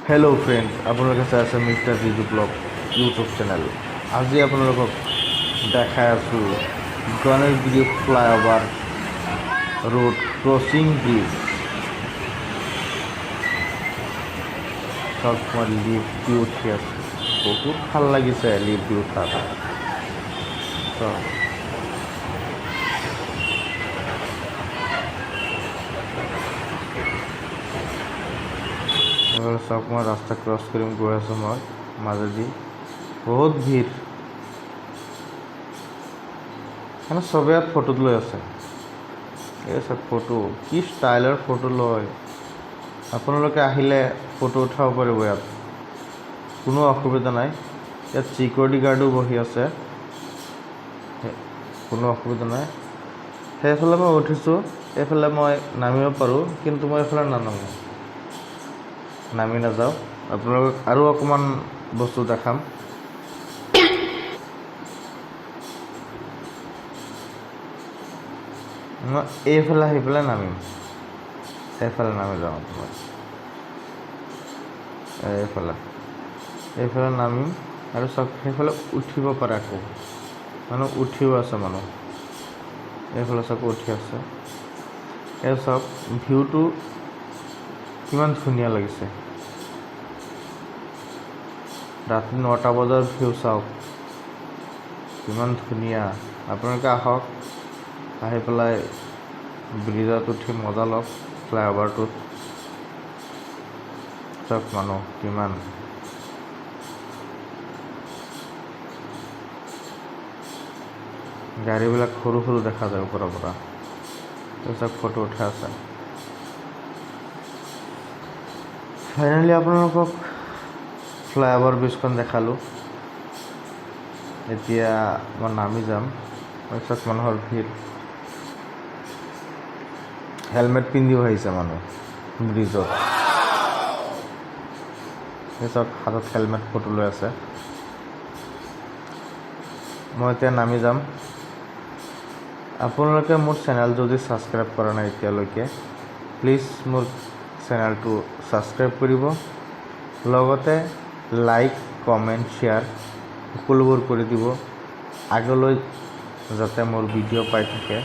Hello friends আপোনালোকে চাই আছে মিষ্টাৰ জিজু ব্লগ ইউটিউব চেনেল। আজি আপোনালোকক দেখাই আছোঁ Ganeshguri flyover road crossing bridge. চব মই লিফ্ট দি উঠি আছোঁ, বহুত ভাল লাগিছে লিফ্ট দি উঠাত। চব মই ৰাস্তা ক্ৰছ কৰিম গৈ আছোঁ, মই মাজেদি বহুত ভিৰ। মানে চবে ইয়াত ফটো লৈ আছে। এই চব ফটো কি ষ্টাইলৰ ফটো লয়। আপোনালোকে আহিলে ফটো উঠাব পাৰিব, ইয়াত কোনো অসুবিধা নাই। ইয়াত ছিকিউৰিটি গাৰ্ডো বহি আছে, কোনো অসুবিধা নাই। সেইফালে মই উঠিছোঁ, এইফালে মই নামিব পাৰোঁ, কিন্তু মই এইফালে নানামো, নামি নাযাওঁ। আপোনালোকক আৰু অকণমান বস্তু দেখাম। মই এইফালে আহি পেলাই নামিম, এইফালে নামি যাওঁ। মই এইফালে নামিম আৰু চব সেইফালে উঠিব পাৰে। আকৌ মানুহ উঠিও আছে, মানুহ এইফালে চব উঠি আছে। এই চব ভিউটো কিমান ধুনীয়া লাগিছে। ৰাতি 9টা বজাৰ ভিউ চাওক, কিমান ধুনীয়া। আপোনালোকে আহক, আহি পেলাই ব্ৰিজত উঠি মজা লওক। ফ্লাইঅভাৰটোত চব মানুহ কিমান। গাড়ীবিলাক সৰু সৰু দেখা যায় ওপৰৰ পৰা। চব ফটো উঠাই আছে। ফাইনেলি আপোনালোকক ফ্লাইঅভাৰ ব্ৰিজখন দেখালোঁ। এতিয়া মই নামি যাম। তাৰপিছত মানুহৰ ভিৰ, হেলমেট পিন্ধিও আহিছে মানুহ ব্ৰিজত। চব হাতত হেলমেট ফটো লৈ আছে। মই এতিয়া নামি যাম। আপোনালোকে মোৰ চেনেল যদি ছাবস্ক্ৰাইব কৰা নাই এতিয়ালৈকে, প্লিজ মোৰ চেনেলটো ছাবস্ক্ৰাইব কৰিব, লগতে লাইক, কমেণ্ট, শ্বেয়াৰ সকলোবোৰ কৰি দিব, আগলৈ যাতে মোৰ ভিডিঅ' পাই থাকে।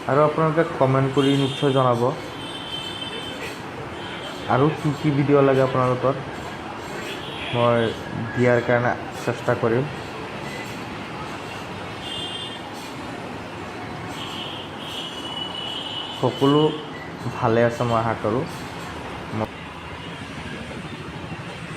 আৰু আপোনালোকে কমেণ্ট কৰি নিশ্চয় জনাব আৰু কি কি ভিডিঅ' লাগে আপোনালোকৰ, মই দিয়াৰ কাৰণে চেষ্টা কৰিম। সকলো ভালে আছে মই আশা কৰোঁ।